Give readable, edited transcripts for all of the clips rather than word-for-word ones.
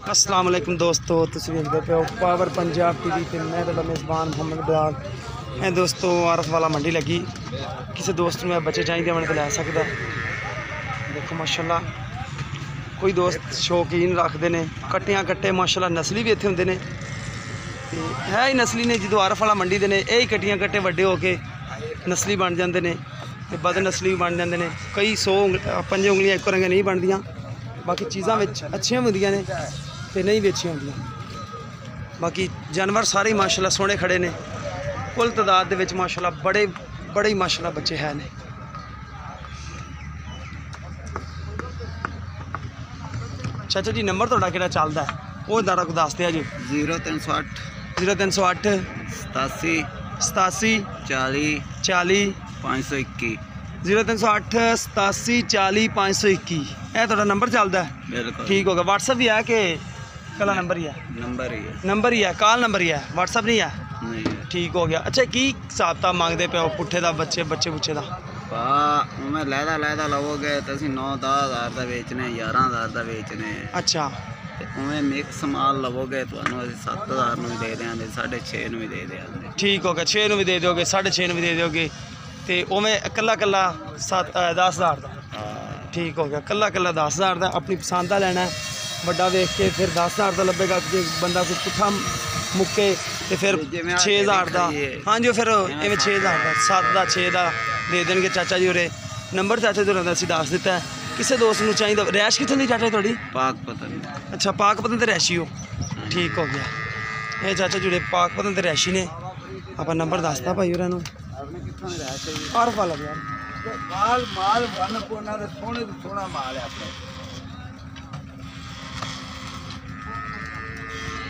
अस्सलाम वालेकुम दोस्तों, तुसीं वेखदे पे हो पावर पंजाब टीवी ते मैं तुहाडा मेज़बान मोहम्मद बिलाल। है दोस्तों, आरफ वाला मंडी लगी, किसी दोस्त में बच्चे चाहिए मैंने तो लै सकदा। देखो माशाल्लाह कोई दोस्त शौकीन रखते हैं कट्टियां कट्टे माशाल्लाह नस्ली भी इत्थे हुंदे ने ते है ही नस्ली ने। जो आरफ वाला मंडी दे ने यही कट्टियां कट्टे वड्डे होके नस्ली बन जाते हैं ते बद नस्ली भी बन जाते हैं। कई 100 5 उंगलियां एक रंगे नहीं बनदियां, बाकी चीज़ां विच अच्छियां हुंदियां ने ते नहीं भी अच्छियां हुंदियां। बाकी जानवर सारे ही माशाल्लाह सोहने खड़े ने, कुल तादाद दे विच माशाल्लाह बड़े ही माशाल्लाह बच्चे है ने। चाचा जी नंबर थोड़ा किहड़ा चलदा है वो दारा को दस दिया जी। 0308 0308 87 87 40 40 521। 0308 87 40 521 यह थोड़ा नंबर चलता है। बिल्कुल ठीक हो गया। व्हाट्सअप भी है कि कला नंबर ही है? नंबर ही है, नंबर ही है, कॉल नंबर ही है, व्हाट्सअप नहीं है। नहीं है। ठीक हो गया। अच्छा की हिसाब किताब मंगते पे हो पुट्ठे का बच्चे बुच्चे का? मैं लैदा लवोगे तो असीं 9-10 हज़ार का बेचने, 11,000 का बेचने। अच्छा उमें मिक्स माल लवोगे तो 7,000 भी दे देंगे, 6,500 भी दे देंगे। ठीक हो गया। 6 भी दे दोगे, 6.5 भी दे दोगे तो उमें कला 10,000 का। ठीक हो गया। कला 10,000 का अपनी पसंद का लेना है, बड़ा वेख के फिर 10,000 का लभेगा। जो बंदा कोई पुट्ठा मुक्के तो फिर 6,000 का। हाँ जी फिर इवें 6,000 का, 7 का 6 का दे देंगे चाचा जी। उरे नंबर चाचा जी होरें असीं दस दिता है। किसी दोस्त को चाहिए रैश कितने दी चाचा थोड़ी? पाकपतन। अच्छा पाकपतन तो रैशी हो। ठीक हो गया। ये चाचा जी पाकपतन तो रैशी ने। आप नंबर दसता भाई उन्होंने आरफ वाला यार माल सोना माल है अपने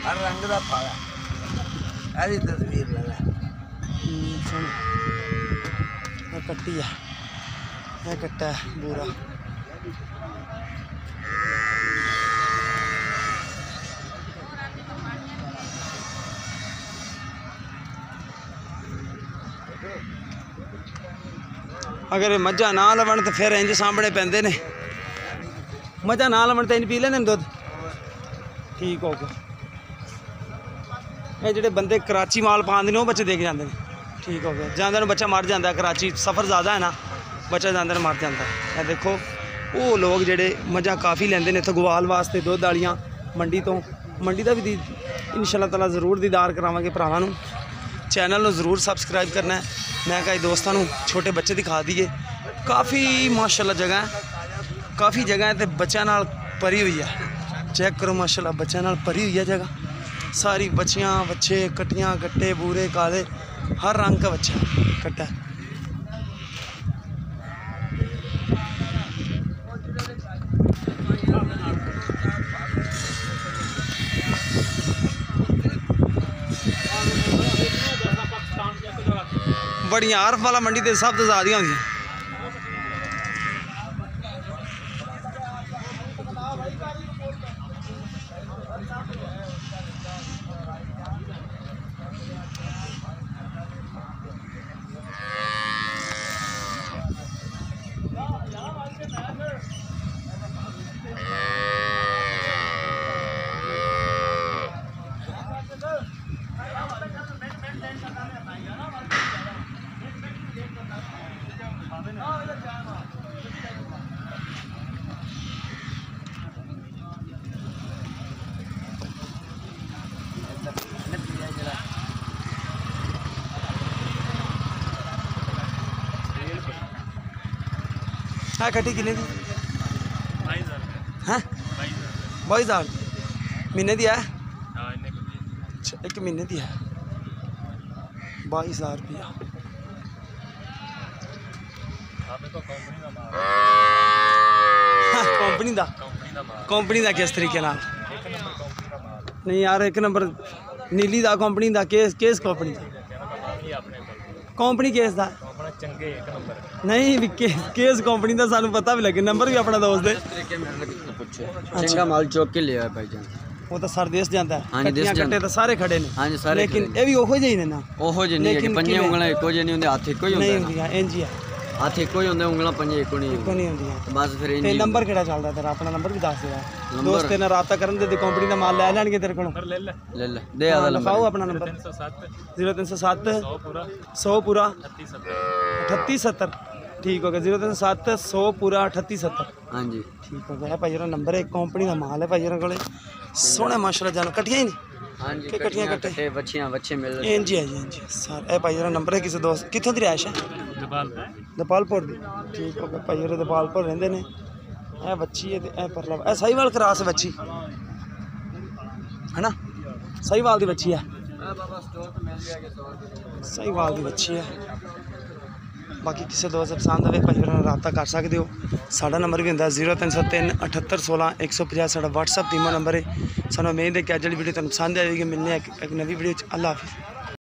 हर रंग का फाड़ा ऐसी तस्वीर ला कट्टी है, यह कट्टा है पूरा। अगर मझा ना लवन तो फिर इंज सामने पैंदे ने, मझा ना लवन तो इंज पी लेंदे दुध। ठीक हो गया। ये जोड़े बंदे कराची माल पाते हैं वो बच्चे देख जाते हैं। ठीक हो गया। जाते बच्चा मर जाता है, कराची सफ़र ज़्यादा है ना, बच्चा जाते मर जाता है। देखो वो लोग जोड़े मझा काफ़ी लेंदे ने इत्थे गवाल वास्ते दुध वालियां मंडी तो। मंडी का भी इंशाअल्लाह ताला ज़रूर दीदार करावांगे भरावां नूं। चैनल को ज़रूर सबसक्राइब करना है। मैं कई दोस्तों को छोटे बच्चे दिखा दिए, काफ़ी माशाल्लाह जगह है, काफ़ी जगह है तो बच्चों नाल भरी हुई है। चेक करो माशाल्लाह बच्चों नाल भरी हुई है जगह सारी। बच्चियाँ बच्चे कट्टियाँ कट्टे बूरे काले हर रंग का बच्चा कट्टा। बड़ियां आरफ वाला मंडी ते सब तो ज़्यादा होंगी। हाँ कट्टी किन्ने दी? 22,000 महीने दी है। अच्छा एक महीने दी है 22,000 रुपया। कंपनी का किस तरीके नाल? नहीं यार एक नंबर नीली का कंपनी का केस कंपनी कंपनी केस का नहीं भी केस कंपनी का सानू पता भी लगे। नंबर भी अपना दोस्त दे। चंगा माल चौक के लिया भाईजान, वो तो सर देश जाता है। हाँ जी देश कट्टे तो सारे खड़े ने। हाँ जी सारे। लेकिन ये भी ओहो ਜਿਹੇ ने ना, ओहो जी नहीं, पंजे उंगलें एको जी नहीं होंगे, हाथ एको ही नहीं होंगे। होंदियां इंज ही है। ਹੱਥ ਇੱਕੋ ਹੀ ਹੁੰਦੇ, ਉਂਗਲਾਂ ਪੰਜੇ ਇੱਕੋ ਨਹੀਂ ਇੱਕੋ ਨਹੀਂ ਹੁੰਦੀਆਂ। ਬਸ ਫਿਰ ਤੇ ਨੰਬਰ ਕਿਹੜਾ ਚੱਲਦਾ ਤੇਰਾ? ਆਪਣਾ ਨੰਬਰ ਵੀ ਦੱਸ ਦੇ ਯਾਰ, ਨੰਬਰ? ਦੋਸਤ ਤੇਰੇ ਨਾਲ ਰਾਬਤਾ ਕਰਨ ਦੇ ਕੰਪਨੀ ਦਾ ਮਾਲ ਲੈ ਲੈਣਗੇ ਤੇਰੇ ਕੋਲੋਂ। ਲੈ ਲੈ ਦੇ ਆਦਾ ਲਿਖਾਓ ਆਪਣਾ ਨੰਬਰ 0307 100 ਪੂਰਾ 3870। ਠੀਕ ਹੋ ਗਿਆ, 0307 100 ਪੂਰਾ 3870। ਹਾਂਜੀ ਠੀਕ ਹੋ ਗਿਆ ਭਾਈ, ਜਿਹੜਾ ਨੰਬਰ ਹੈ ਕੰਪਨੀ ਦਾ ਮਾਲ ਹੈ ਭਾਈ ਉਹਨਾਂ ਕੋਲੇ। ਸੋਹਣੇ ਮਾਸ਼ਾਅੱਲਾ ਜਾਨ ਕੱਟੀਆਂ ਹੀ ਨਹੀਂ ਹਾਂਜੀ ਕਿ ਕੱਟੀਆਂ ਕੱਟੇ ਬੱਚੀਆਂ ਬੱਚੇ ਮਿਲ ਇੰਜ ਹੀ ਹੈ ਜੀ, ਇੰਜ ਸਰ। ਇਹ ਭਾਈ ਜਿਹੜਾ ਨੰਬਰ ਹੈ ਕਿਸੇ ਦੋਸਤ, ਕਿੱਥੋਂ ਦੀ ਰਿਹਾਇਸ਼ ਹੈ? ਦਪਾਲਪੁਰ ਦੀ। ਠੀਕ ਹੋ ਗਿਆ ਭਾਈ, ਜਿਹੜੇ ਦਪਾਲਪੁਰ ਰਹਿੰਦੇ ਨੇ। ਇਹ ਬੱਚੀ ਹੈ ਤੇ ਇਹ ਪਰਲਾ, ਇਹ ਸਾਹੀਵਾਲ ਕਰਾਸ ਬੱਚੀ ਹੈ ਨਾ, ਸਾਹੀਵਾਲ ਦੀ ਬੱਚੀ ਹੈ, ਸਾਹੀਵਾਲ ਦੀ ਬੱਚੀ ਹੈ। ਬਾਕੀ ਕਿਸੇ ਦੋਸਤ ਪਸੰਦ ਆਵੇ ਭਾਈ ਉਹਨਾਂ ਨਾਲ ਰਾਬਤਾ ਕਰ ਸਕਦੇ ਹੋ। ਸਾਡਾ ਨੰਬਰ ਵੀ ਹੁੰਦਾ 0303 78 16 150। ਸਾਡਾ WhatsApp ਟੀਮਾ ਨੰਬਰ ਹੈ। ਸਾਨੂੰ ਉਮੀਦ ਹੈ ਕਿ ਅੱਜ ਵਾਲੀ ਵੀਡੀਓ ਤੁਹਾਨੂੰ ਪਸੰਦ ਆਏਗੀ। ਮਿਲਨੇ ਇੱਕ ਨਵੀਂ ਵੀਡੀਓ 'ਚ। ਅੱਲਾ ਹਾਫਿਜ਼।